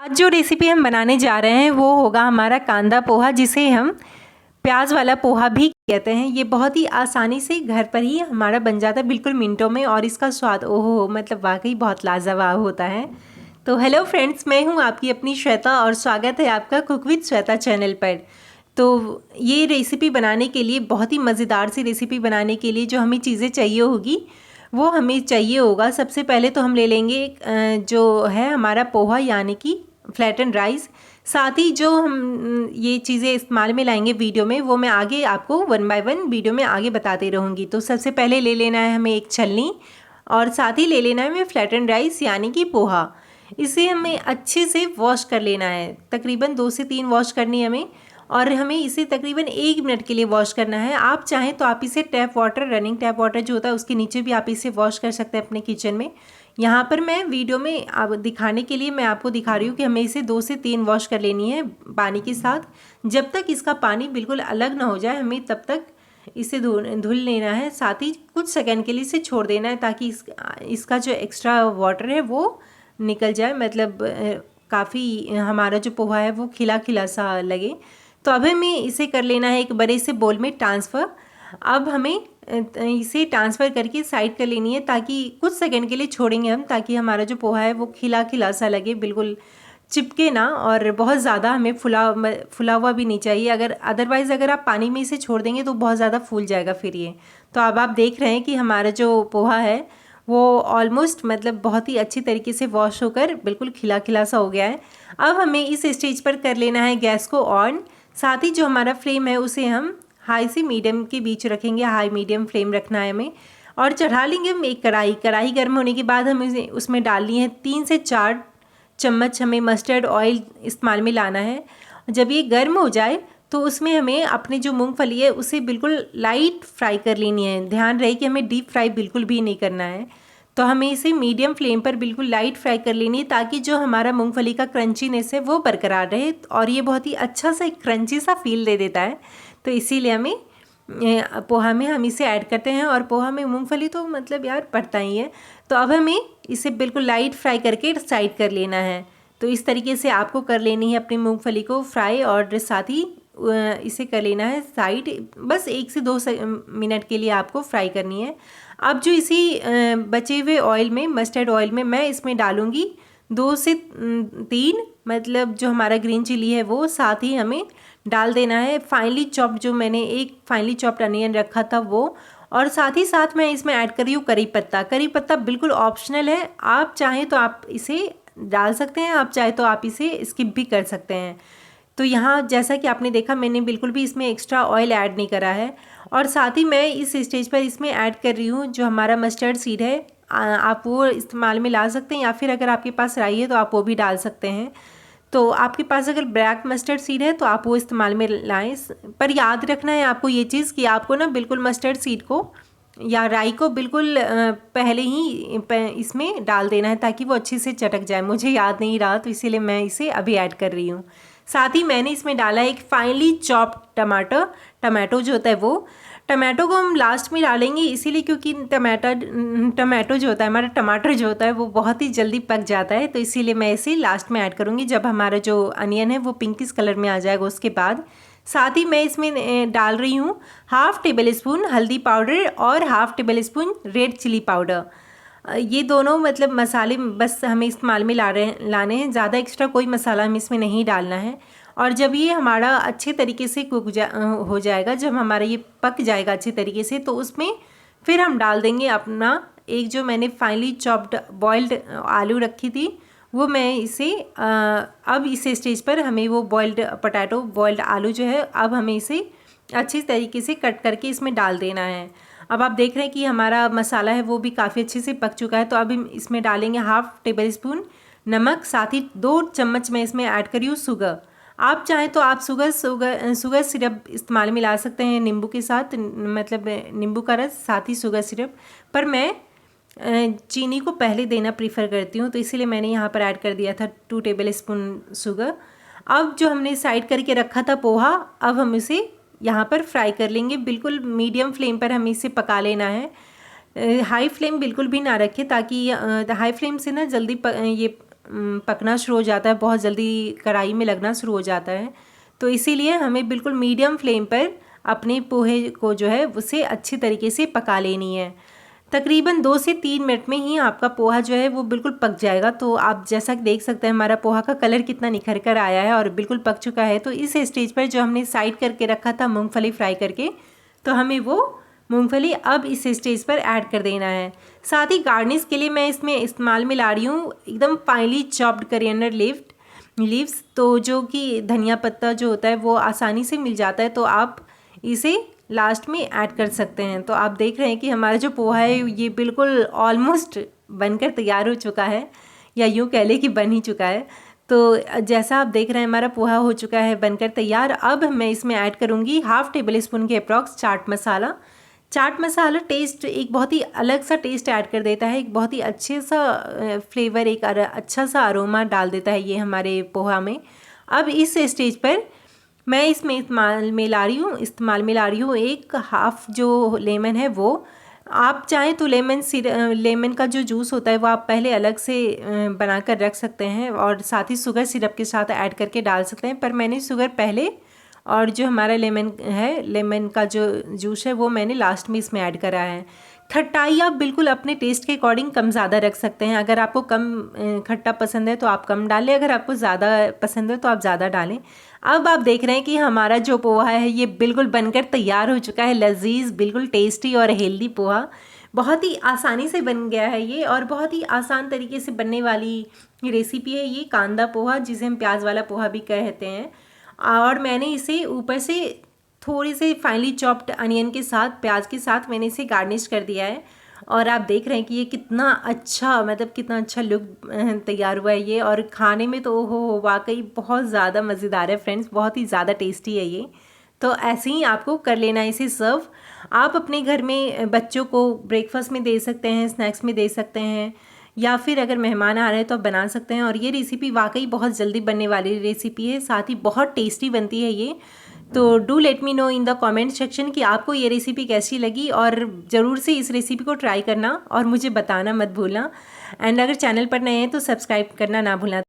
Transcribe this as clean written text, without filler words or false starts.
आज जो रेसिपी हम बनाने जा रहे हैं वो होगा हमारा कांदा पोहा, जिसे हम प्याज वाला पोहा भी कहते हैं। ये बहुत ही आसानी से घर पर ही हमारा बन जाता है, बिल्कुल मिनटों में, और इसका स्वाद ओहो मतलब वाकई बहुत लाजवाब होता है। तो हेलो फ्रेंड्स, मैं हूँ आपकी अपनी श्वेता और स्वागत है आपका कुक विद श्वेता चैनल पर। तो ये रेसिपी बनाने के लिए, बहुत ही मज़ेदार सी रेसिपी बनाने के लिए जो हमें चीज़ें चाहिए होगी वो हमें चाहिए होगा। सबसे पहले तो हम ले लेंगे जो है हमारा पोहा, यानी कि फ्लैटन राइस। साथ ही जो हम ये चीज़ें इस्तेमाल में लाएंगे वीडियो में, वो मैं आगे आपको वन बाय वन वीडियो में आगे बताती रहूँगी। तो सबसे पहले ले लेना है हमें एक छलनी, और साथ ही ले लेना है हमें फ्लैटन राइस यानी कि पोहा। इसे हमें अच्छे से वॉश कर लेना है, तकरीबन 2 से 3 वॉश करनी है हमें, और हमें इसे तकरीबन 1 मिनट के लिए वॉश करना है। आप चाहें तो आप इसे tap water, running tap water जो होता है उसके नीचे भी आप इसे वॉश कर सकते हैं अपने किचन में। यहाँ पर मैं वीडियो में अब दिखाने के लिए मैं आपको दिखा रही हूँ कि हमें इसे 2 से 3 वॉश कर लेनी है पानी के साथ। जब तक इसका पानी बिल्कुल अलग ना हो जाए, हमें तब तक इसे धुल लेना है। साथ ही कुछ सेकंड के लिए इसे छोड़ देना है, ताकि इसका जो एक्स्ट्रा वाटर है वो निकल जाए, मतलब काफ़ी हमारा जो पोहा है वो खिला खिला सा लगे। तो अब हमें इसे कर लेना है एक बड़े से बोल में ट्रांसफ़र। अब हमें इसे ट्रांसफ़र करके साइड कर लेनी है, ताकि कुछ सेकंड के लिए छोड़ेंगे हम, ताकि हमारा जो पोहा है वो खिला खिला सा लगे, बिल्कुल चिपके ना, और बहुत ज़्यादा हमें फुला हुआ भी नहीं चाहिए। अदरवाइज़ अगर आप पानी में इसे छोड़ देंगे तो बहुत ज़्यादा फूल जाएगा फिर ये। तो अब आप देख रहे हैं कि हमारा जो पोहा है वो ऑलमोस्ट मतलब बहुत ही अच्छी तरीके से वॉश होकर बिल्कुल खिला खिला सा हो गया है। अब हमें इस स्टेज पर कर लेना है गैस को ऑन। साथ ही जो हमारा फ्लेम है उसे हम हाई से मीडियम के बीच रखेंगे, हाई मीडियम फ्लेम रखना है हमें। और चढ़ा लेंगे हम एक कढ़ाई गर्म होने के बाद हमें उसमें डालनी है 3 से 4 चम्मच हमें मस्टर्ड ऑयल इस्तेमाल में लाना है। जब ये गर्म हो जाए तो उसमें हमें अपनी जो मूंगफली है उसे बिल्कुल लाइट फ्राई कर लेनी है। ध्यान रहे कि हमें डीप फ्राई बिल्कुल भी नहीं करना है। तो हमें इसे मीडियम फ्लेम पर बिल्कुल लाइट फ्राई कर लेनी है, ताकि जो हमारा मूंगफली का क्रंचीनेस है वो बरकरार रहे, और ये बहुत ही अच्छा सा एक क्रंची सा फील दे देता है। तो इसीलिए हमें पोहा में हम इसे ऐड करते हैं, और पोहा में मूंगफली तो मतलब यार पड़ता ही है। तो अब हमें इसे बिल्कुल लाइट फ्राई करके साइड कर लेना है। तो इस तरीके से आपको कर लेनी है अपनी मूंगफली को फ्राई, और साथ ही इसे कर लेना है साइड। बस 1 से 2 मिनट के लिए आपको फ्राई करनी है। अब जो इसी बचे हुए ऑयल में, मस्टर्ड ऑयल में, मैं इसमें डालूँगी 2 से 3 मतलब जो हमारा ग्रीन चिली है वो। साथ ही हमें डाल देना है फाइनली चॉप्ड, जो मैंने एक फाइनली चॉप्ड अनियन रखा था वो। और साथ ही साथ मैं इसमें ऐड कर रही हूँ करी पत्ता। करी पत्ता बिल्कुल ऑप्शनल है, आप चाहें तो आप इसे डाल सकते हैं, आप चाहे तो आप इसे स्किप भी कर सकते हैं। तो यहाँ जैसा कि आपने देखा, मैंने बिल्कुल भी इसमें एक्स्ट्रा ऑयल ऐड नहीं करा है। और साथ ही मैं इस स्टेज पर इसमें ऐड कर रही हूँ जो हमारा मस्टर्ड सीड है, आप वो इस्तेमाल में ला सकते हैं, या फिर अगर आपके पास राई है तो आप वो भी डाल सकते हैं। तो आपके पास अगर ब्लैक मस्टर्ड सीड है तो आप वो इस्तेमाल में लाएं। पर याद रखना है आपको ये चीज़ कि आपको ना बिल्कुल मस्टर्ड सीड को या राई को बिल्कुल पहले ही इसमें डाल देना है, ताकि वो अच्छे से चटक जाए। मुझे याद नहीं रहा तो इसीलिए मैं इसे अभी ऐड कर रही हूँ। साथ ही मैंने इसमें डाला है एक फाइनली चॉप्ड टमाटो जो होता है वो। टमाटो को हम लास्ट में डालेंगे इसीलिए क्योंकि टमाटो जो होता है, हमारा टमाटर जो होता है वो बहुत ही जल्दी पक जाता है, तो इसीलिए मैं इसे लास्ट में ऐड करूँगी, जब हमारा जो अनियन है वो पिंकिश कलर में आ जाएगा उसके बाद। साथ ही मैं इसमें डाल रही हूँ 1/2 टेबल स्पून हल्दी पाउडर और 1/2 tablespoon red chilli powder. ये दोनों मतलब मसाले बस हमें इस्तेमाल में लाने हैं, ज़्यादा एक्स्ट्रा कोई मसाला हमें इसमें नहीं डालना है। और जब ये हमारा अच्छे तरीके से हो जाएगा, जब हमारा ये पक जाएगा अच्छे तरीके से, तो उसमें फिर हम डाल देंगे अपना एक जो मैंने फाइनली चॉप्ड बॉइल्ड आलू रखी थी वो। मैं इसे अब इस स्टेज पर हमें वो बॉइल्ड आलू जो है, अब हमें इसे अच्छी तरीके से कट करके इसमें डाल देना है। अब आप देख रहे हैं कि हमारा मसाला है वो भी काफ़ी अच्छे से पक चुका है। तो अब हम इसमें डालेंगे 1/2 टेबल स्पून नमक, साथ ही 2 चम्मच मैं इसमें ऐड करी हूँ शुगर। आप चाहें तो आप शुगर सिरप इस्तेमाल में ला सकते हैं नींबू के साथ, मतलब नींबू का रस, साथ ही शुगर सिरप। पर मैं चीनी को पहले देना प्रीफर करती हूँ, तो इसीलिए मैंने यहाँ पर ऐड कर दिया था 2 टेबल स्पून शुगर। अब जो हमने साइड करके रखा था पोहा, अब हम इसे यहाँ पर फ्राई कर लेंगे। बिल्कुल मीडियम फ्लेम पर हमें इसे पका लेना है, हाई फ्लेम बिल्कुल भी ना रखें, ताकि हाई फ्लेम से ना जल्दी ये पकना शुरू हो जाता है, बहुत जल्दी कढ़ाई में लगना शुरू हो जाता है। तो इसीलिए हमें बिल्कुल मीडियम फ्लेम पर अपने पोहे को जो है उसे अच्छी तरीके से पका लेनी है। तकरीबन 2 से 3 मिनट में ही आपका पोहा जो है वो बिल्कुल पक जाएगा। तो आप जैसा कि देख सकते हैं हमारा पोहा का कलर कितना निखर कर आया है और बिल्कुल पक चुका है। तो इस स्टेज पर जो हमने साइड करके रखा था मूंगफली फ्राई करके, तो हमें वो मूंगफली अब इस स्टेज पर ऐड कर देना है। साथ ही गार्निश के लिए मैं इसमें इस्तेमाल में ला रही हूँ एकदम फाइनली चॉप्ड कोरिएंडर लीव्स। तो जो कि धनिया पत्ता जो होता है वो आसानी से मिल जाता है, तो आप इसे लास्ट में ऐड कर सकते हैं। तो आप देख रहे हैं कि हमारा जो पोहा है ये बिल्कुल ऑलमोस्ट बनकर तैयार हो चुका है, या यूँ कह लें कि बन ही चुका है। तो जैसा आप देख रहे हैं हमारा पोहा हो चुका है बनकर तैयार। अब मैं इसमें ऐड करूँगी 1/2 टेबल स्पून के अप्रॉक्स चाट मसाला। चाट मसाला टेस्ट एक बहुत ही अलग सा टेस्ट ऐड कर देता है, एक बहुत ही अच्छे सा फ्लेवर, एक अच्छा सा अरोमा डाल देता है ये हमारे पोहा में। अब इस स्टेज पर मैं इसमें इस्तेमाल में ला रही हूँ 1/2 जो लेमन है वो। आप चाहें तो लेमन का जो जूस होता है वो आप पहले अलग से बना कर रख सकते हैं और साथ ही शुगर सिरप के साथ ऐड करके डाल सकते हैं, पर मैंने शुगर पहले और जो हमारा लेमन का जो जूस है वो मैंने लास्ट में इसमें ऐड करा है। खट्टाई आप बिल्कुल अपने टेस्ट के अकॉर्डिंग कम ज़्यादा रख सकते हैं। अगर आपको कम खट्टा पसंद है तो आप कम डालें, अगर आपको ज़्यादा पसंद है तो आप ज़्यादा डालें। अब आप देख रहे हैं कि हमारा जो पोहा है ये बिल्कुल बनकर तैयार हो चुका है। लजीज, बिल्कुल टेस्टी और हेल्दी पोहा बहुत ही आसानी से बन गया है ये, और बहुत ही आसान तरीके से बनने वाली रेसिपी है ये कांदा पोहा, जिसे हम प्याज वाला पोहा भी कहते हैं। और मैंने इसे ऊपर से थोड़ी से फाइनली चॉप्ड अनियन के साथ, प्याज के साथ मैंने इसे गार्निश कर दिया है। और आप देख रहे हैं कि ये कितना अच्छा लुक तैयार हुआ है ये, और खाने में तो हो वाकई बहुत ज़्यादा मज़ेदार है फ्रेंड्स, बहुत ही ज़्यादा टेस्टी है ये। तो ऐसे ही आपको कर लेना है इसे सर्व। आप अपने घर में बच्चों को ब्रेकफास्ट में दे सकते हैं, स्नैक्स में दे सकते हैं, या फिर अगर मेहमान आ रहे हैं तो आप बना सकते हैं। और ये रेसिपी वाकई बहुत जल्दी बनने वाली रेसिपी है, साथ ही बहुत टेस्टी बनती है ये। तो do let me know in the comment section कि आपको ये रेसिपी कैसी लगी, और ज़रूर से इस रेसिपी को ट्राई करना और मुझे बताना मत भूलना। एंड अगर चैनल पर नए हैं तो सब्सक्राइब करना ना भूलना।